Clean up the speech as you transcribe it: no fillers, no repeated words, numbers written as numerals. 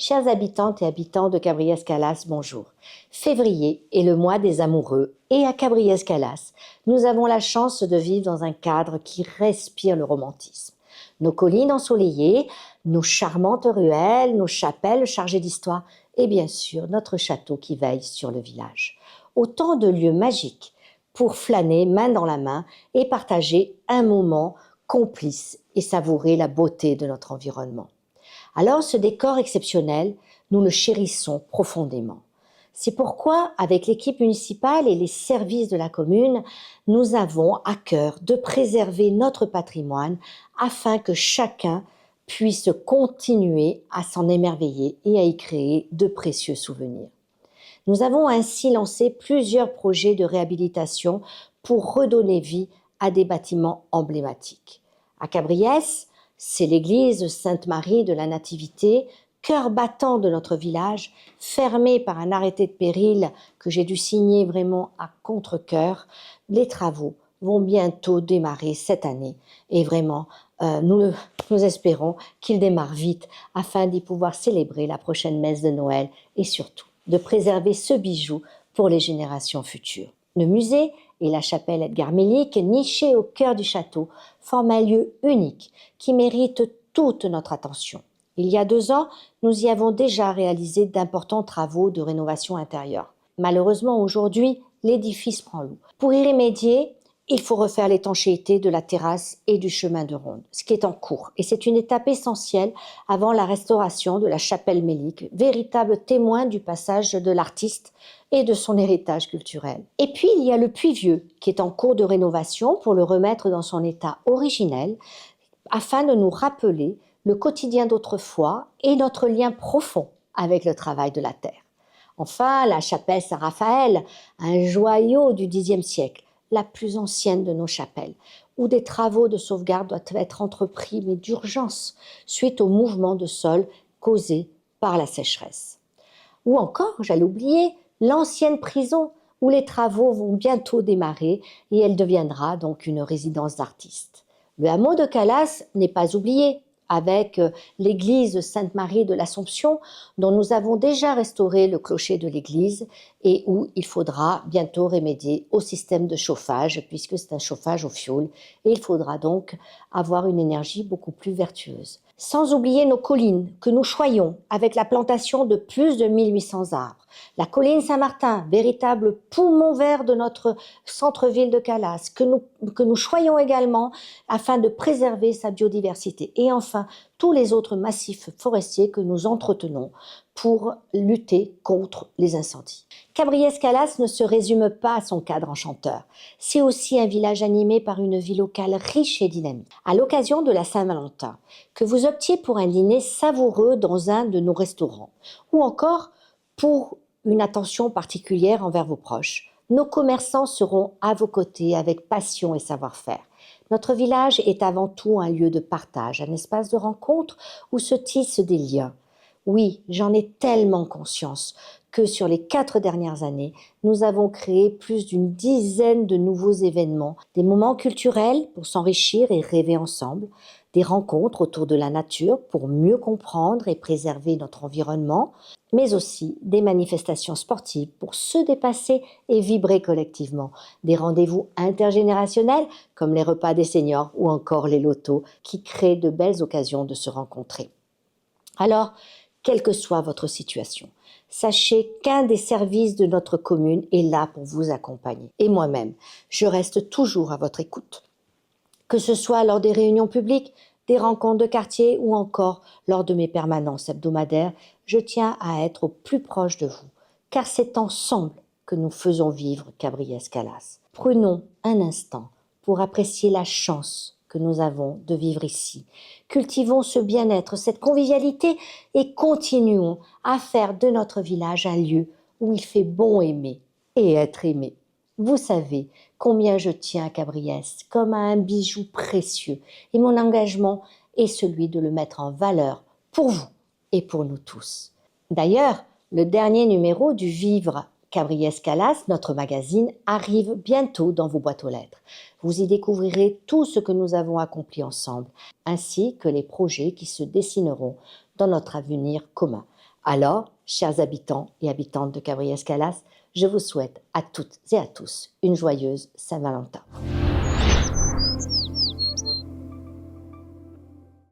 Chers habitantes et habitants de Cabriès-Calas, bonjour. Février est le mois des amoureux et à Cabriès-Calas, nous avons la chance de vivre dans un cadre qui respire le romantisme. Nos collines ensoleillées, nos charmantes ruelles, nos chapelles chargées d'histoire et bien sûr notre château qui veille sur le village. Autant de lieux magiques pour flâner main dans la main et partager un moment complice et savourer la beauté de notre environnement. Alors ce décor exceptionnel, nous le chérissons profondément. C'est pourquoi, avec l'équipe municipale et les services de la commune, nous avons à cœur de préserver notre patrimoine afin que chacun puisse continuer à s'en émerveiller et à y créer de précieux souvenirs. Nous avons ainsi lancé plusieurs projets de réhabilitation pour redonner vie à des bâtiments emblématiques. À Cabriès, c'est l'église Sainte-Marie de la Nativité, cœur battant de notre village, fermée par un arrêté de péril que j'ai dû signer vraiment à contre-cœur. Les travaux vont bientôt démarrer cette année et vraiment, nous espérons qu'ils démarrent vite afin d'y pouvoir célébrer la prochaine messe de Noël et surtout de préserver ce bijou pour les générations futures. Le musée et la chapelle Edgar Mélic, nichée au cœur du château, forment un lieu unique qui mérite toute notre attention. Il y a 2 ans, nous y avons déjà réalisé d'importants travaux de rénovation intérieure. Malheureusement, aujourd'hui, l'édifice prend l'eau. Pour y remédier, il faut refaire l'étanchéité de la terrasse et du chemin de ronde, ce qui est en cours. Et c'est une étape essentielle avant la restauration de la chapelle Mélic, véritable témoin du passage de l'artiste et de son héritage culturel. Et puis, il y a le Puits Vieux, qui est en cours de rénovation pour le remettre dans son état originel, afin de nous rappeler le quotidien d'autrefois et notre lien profond avec le travail de la terre. Enfin, la chapelle Saint-Raphaël, un joyau du Xe siècle, la plus ancienne de nos chapelles, où des travaux de sauvegarde doivent être entrepris, mais d'urgence, suite au mouvement de sol causé par la sécheresse. Ou encore, j'allais oublier, l'ancienne prison, où les travaux vont bientôt démarrer et elle deviendra donc une résidence d'artistes. Le hameau de Calas n'est pas oublié, avec l'église Sainte-Marie de l'Assomption, dont nous avons déjà restauré le clocher de l'église et où il faudra bientôt remédier au système de chauffage, puisque c'est un chauffage au fioul, et il faudra donc avoir une énergie beaucoup plus vertueuse. Sans oublier nos collines que nous choyons avec la plantation de plus de 1800 arbres. La colline Saint-Martin, véritable poumon vert de notre centre-ville de Calas, que nous choyons également afin de préserver sa biodiversité. Et enfin, tous les autres massifs forestiers que nous entretenons pour lutter contre les incendies. Cabriès-Calas ne se résume pas à son cadre enchanteur. C'est aussi un village animé par une vie locale riche et dynamique. À l'occasion de la Saint-Valentin, que vous optiez pour un dîner savoureux dans un de nos restaurants, ou encore pour une attention particulière envers vos proches, nos commerçants seront à vos côtés avec passion et savoir-faire. Notre village est avant tout un lieu de partage, un espace de rencontre où se tissent des liens. Oui, j'en ai tellement conscience que sur les 4 dernières années, nous avons créé plus d'une dizaine de nouveaux événements, des moments culturels pour s'enrichir et rêver ensemble, des rencontres autour de la nature pour mieux comprendre et préserver notre environnement, mais aussi des manifestations sportives pour se dépasser et vibrer collectivement, des rendez-vous intergénérationnels comme les repas des seniors ou encore les lotos qui créent de belles occasions de se rencontrer. Alors, quelle que soit votre situation, sachez qu'un des services de notre commune est là pour vous accompagner. Et moi-même, je reste toujours à votre écoute. Que ce soit lors des réunions publiques, des rencontres de quartier ou encore lors de mes permanences hebdomadaires, je tiens à être au plus proche de vous, car c'est ensemble que nous faisons vivre Cabriès-Calas. Prenons un instant pour apprécier la chance que nous avons de vivre ici. Cultivons ce bien-être, cette convivialité et continuons à faire de notre village un lieu où il fait bon aimer et être aimé. Vous savez combien je tiens à Cabriès comme à un bijou précieux et mon engagement est celui de le mettre en valeur pour vous et pour nous tous. D'ailleurs, le dernier numéro du Vivre Cabriès-Calas, notre magazine, arrive bientôt dans vos boîtes aux lettres. Vous y découvrirez tout ce que nous avons accompli ensemble, ainsi que les projets qui se dessineront dans notre avenir commun. Alors, chers habitants et habitantes de Cabriès-Calas, je vous souhaite à toutes et à tous une joyeuse Saint-Valentin.